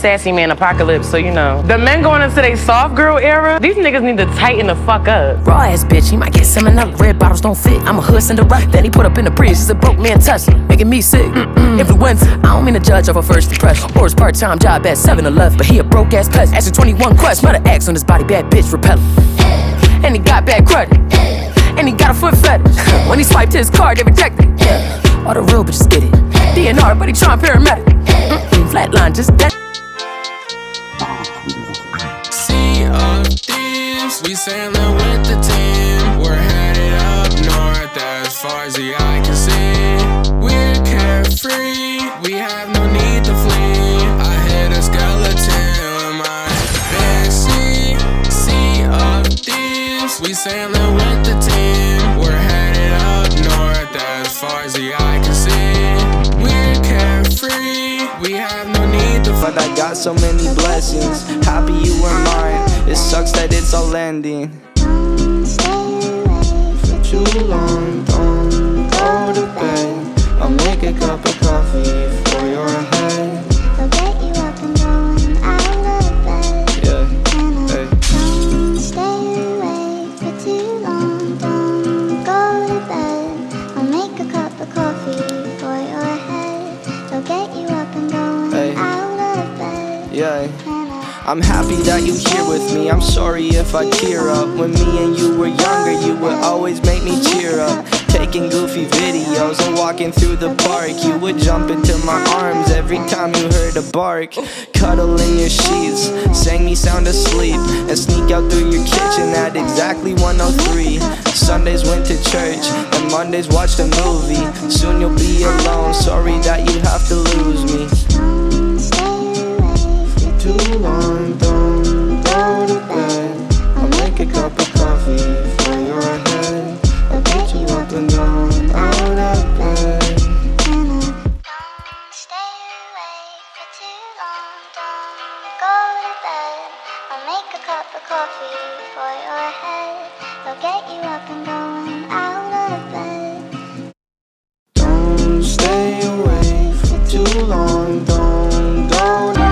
sassy man apocalypse, so you know. The men going into their soft girl era, these niggas need to tighten the fuck up. Raw ass bitch, he might get salmonella. Red bottles don't fit, I'm a hood Cinderella. Then he put up in the bridge, he's a broke man Tesla, making me sick. Influenza, I don't mean to judge of a first impression or his part-time job at 7-Eleven, but he a broke ass pest. Asking 21 questions, mother X on his body, bad bitch repellent. And he got bad credit, and he got a foot fetish. When he swiped his card, they rejected. All the real bitches get it. DNR, but he trying paramedic. Flatline, just dead. Sea of thieves, we sailing with the team. We're headed up north as far as the eye can see. We're carefree, we have no need to flee. I hit a skeleton with my big sea of thieves, we sailing with the team. We're headed up north as far as the eye can see. We're carefree, we have no need to flee. But I got so many blessings, happy you were mine. It sucks that it's all ending. Don't stay away For too long, don't go to bed. I'll make a cup of coffee for your head. I'll get you up and going out of bed. Yeah, And hey. don't stay away for too long. Don't go to bed. I'll make a cup of coffee for your head. I'll get you up and going Hey. out of bed. Yeah. I'm happy that you here with me. I'm sorry if I tear up. When me and you were younger, you would always make me cheer up. Taking goofy videos and walking through the park. You would jump into my arms every time you heard a bark. Cuddle in your sheets, sang me sound asleep, and sneak out through your kitchen at exactly 1:03. Sundays went to church, and Mondays watched a movie. Soon you'll be alone, sorry that you have to lose me. Don't stay away for Too long, don't go to bed. I'll make a cup of coffee for your head. I'll get you up and down, out of bed. Don't stay away for too long. Don't go to bed. I'll make a cup of coffee for your head. I'll get you up and going out of bed. Don't stay away for too long, don't go to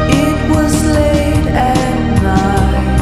It was late at night.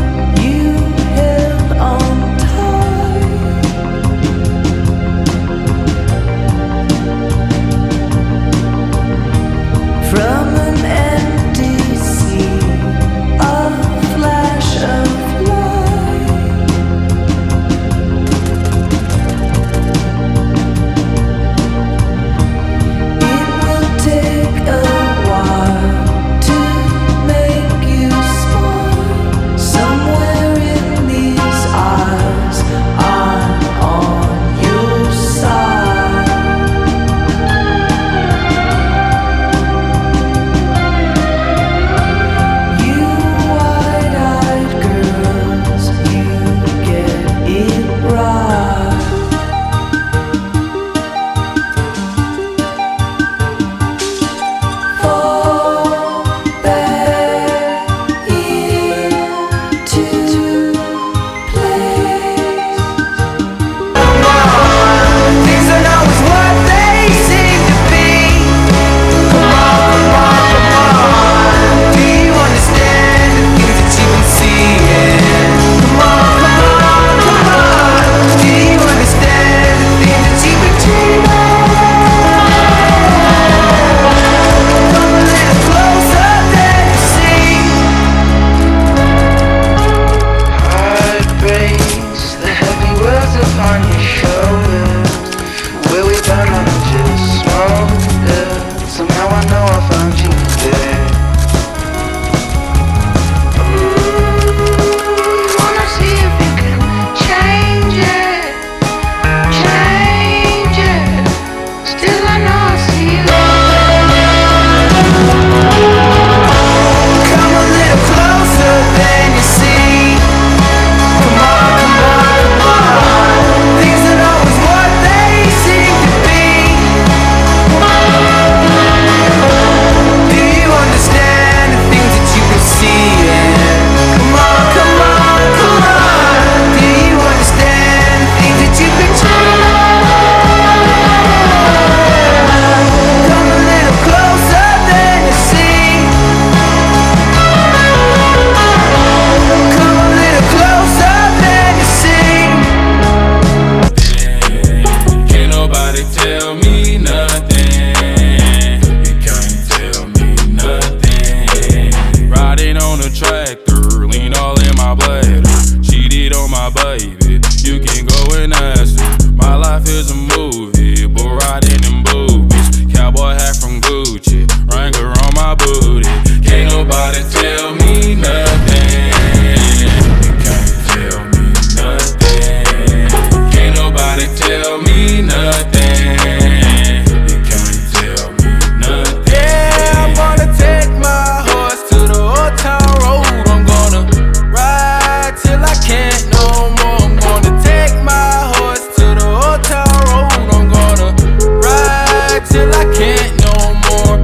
all in my blood. Cheated on my baby, you can go and ask her. My life is a movie, but riding in boobies. Cowboy hat from Gucci, Wrangler on my booty. Can't nobody tell me nothing. You can't tell me nothing. Can't nobody tell me nothing. You can't tell me nothing. Yeah, I'm gonna take my horse to the old town road. I'm gonna ride till I can't no more. I'm gonna take my horse to the old town road. I'm gonna ride till I can't no more.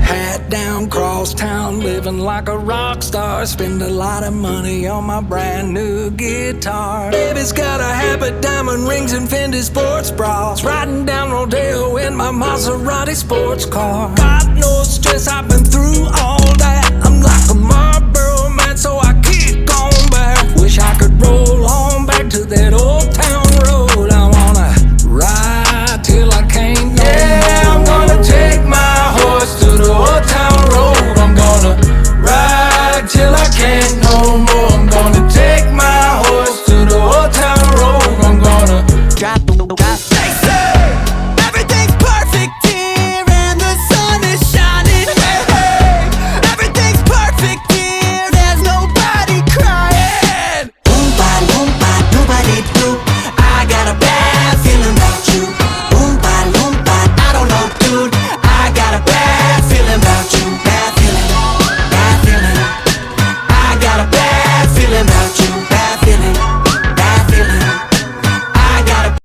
Hat down, cross town, living like a rock star. Spend a lot of money on my brand new guitar. Baby's got a habit, diamond rings and Fendi sports bras. Riding down Rodeo in my Maserati sports car. Got no stress, I've been through all that. I'm like a Marlboro man, so I keep going back. Wish I could roll on back to that old town road. I wanna ride till I can't no Yeah, I'm gonna take my horse to the old town road. I'm gonna ride till I can't no more. I'm gonna take my horse to the old town road. I'm gonna Drop. They say everything's perfect here and the sun is shining. Hey, hey. Everything's perfect here, there's nobody crying. Oompa loompa doobity doo. I got a bad feeling about you. Oompa loompa, I don't know, dude. I got a bad feeling about you. Bad feeling, bad feeling. I got a bad feeling about you. Bad feeling, bad feeling. I got a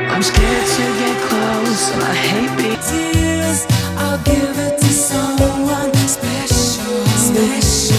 I'm scared to get close, and I hate being tears. I'll give it to someone special, special.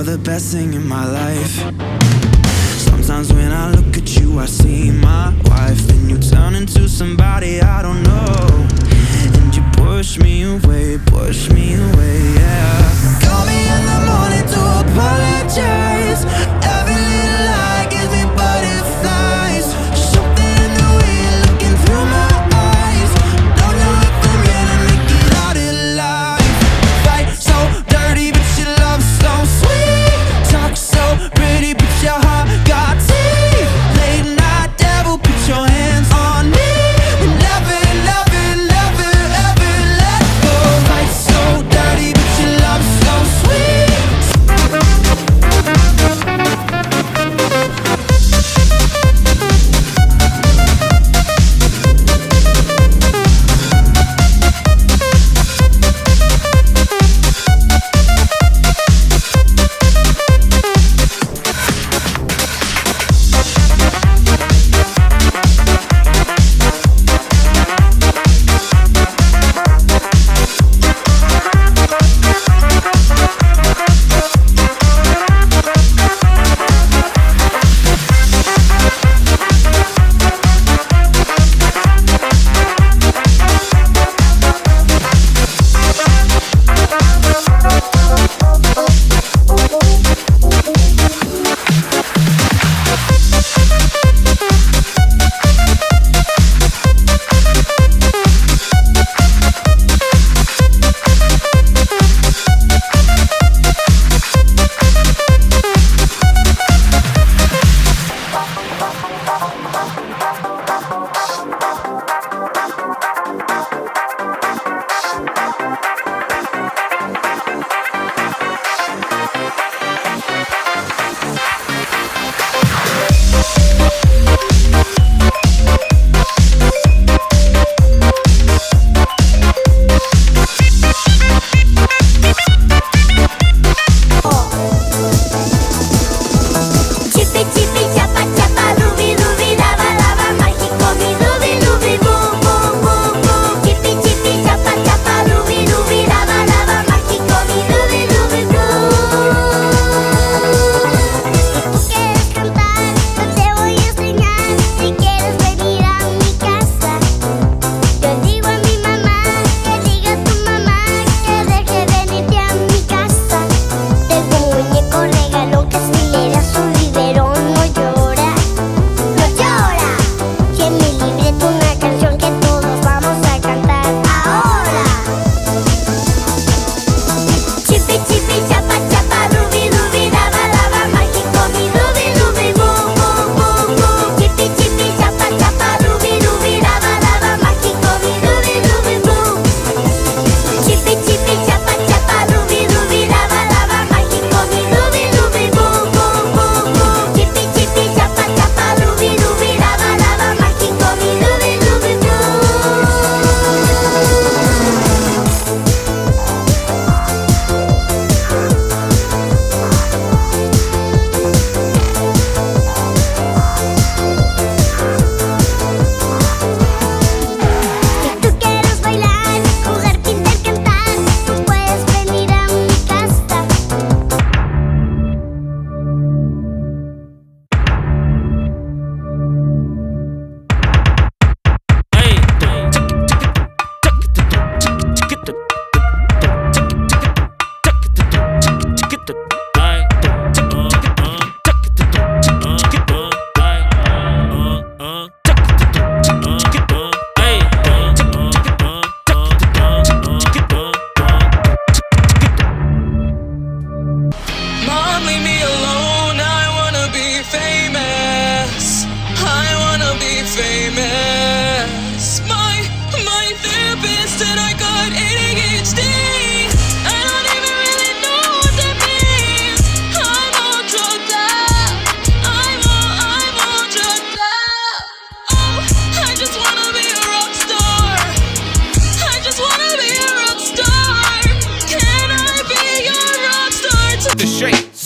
the best thing in my life. Sometimes when I look at you, I see my wife. Then you turn into somebody I don't know, and you push me away, yeah. Call me in the morning to apologize. Every little lie gives me butterflies. Something in the way you're looking through my eyes. Don't know if I'm gonna make it out alive. Fight so dirty, but your love so sweet. Talk so pretty, but your heart got teeth. Late night devil, put your hands on me. And never, never, never, ever let go. Fight so dirty, but your love so sweet.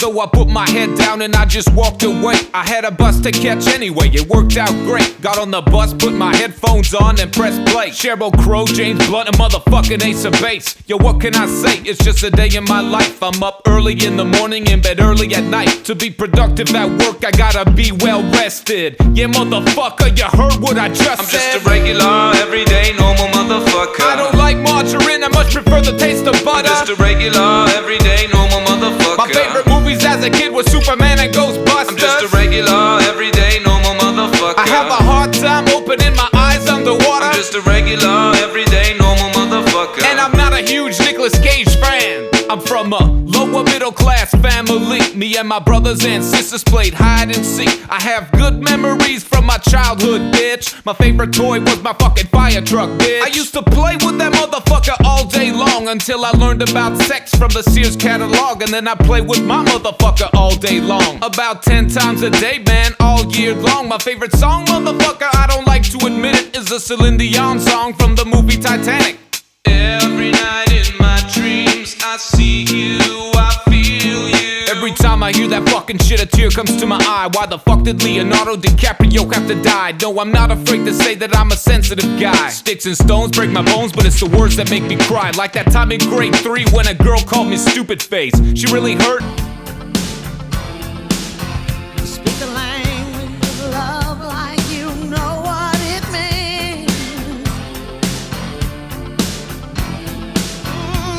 So I put my head down and I just walked away. I had a bus to catch anyway, it worked out great. Got on the bus, put my headphones on and pressed play. Sheryl Crow, James Blunt, and motherfucking Ace of Base. Yo, what can I say? It's just a day in my life. I'm up early in the morning, in bed early at night. To be productive at work, I gotta be well rested. Yeah, motherfucker, you heard what I just I'm said. just a regular, everyday, normal motherfucker. I don't like margarine, I much prefer the taste of butter. I'm just a regular, everyday, normal motherfucker. My favorite movies as a kid were Superman and Ghostbusters. I'm just a regular, everyday, normal motherfucker. I have a hard time opening my eyes underwater. I'm just a regular, everyday, normal motherfucker. And I'm not a huge Nicolas Cage fan. I'm from a lower middle class family. Me and my brothers and sisters played hide and seek. I have good memories from my childhood, bitch. My favorite toy was my fucking fire truck, bitch. I used to play with that motherfucker all day long until I learned about sex from the Sears catalog. And then I played with my motherfucker all day long. About 10 times a day, man, all year long. My favorite song, motherfucker, I don't like to admit it, is a Celine Dion song from the movie Titanic. Every night in my dreams, I see you, I feel you. Every time I hear that fucking shit, a tear comes to my eye. Why the fuck did Leonardo DiCaprio have to die? No, I'm not afraid to say that I'm a sensitive guy. Sticks and stones break my bones, but it's the words that make me cry. Like that time in grade 3 when a girl called me stupid face. She really hurt. Speak the language of love like you know what it means.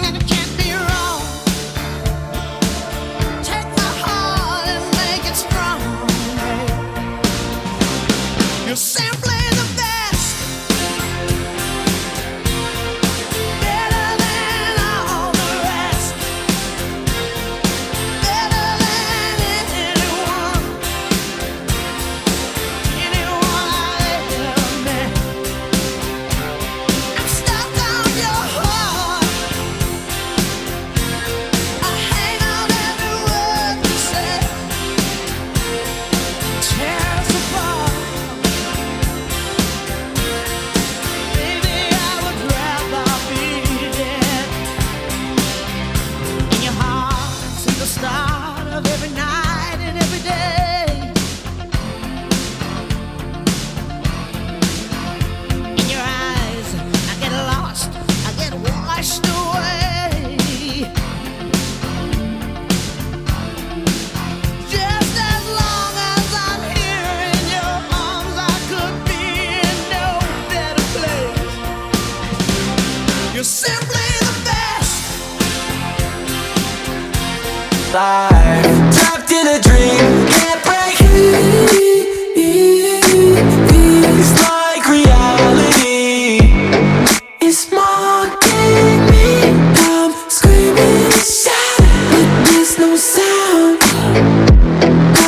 And it can't be wrong. Take my heart and make it strong. You're simply the best. Better than all the rest. Better than anyone. Anyone I ever met. I'm stuck on your heart. I hang on every word you say. Tear us apart. Baby, I would rather be dead. In your heart, see the start of every night and every day. In your eyes, I get lost, I get washed away. Just as long as I'm here in your arms, I could be in no better place. You're simply the best. Life trapped in a dream, can't break. It's like reality. It's mocking me. I'm screaming, shout, but there's no sound.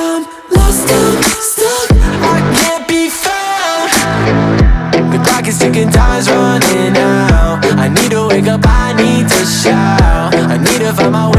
I'm lost, I'm stuck, I can't be found. The clock is ticking, time's running out. I need to wake up, I need to shout. I need to find my way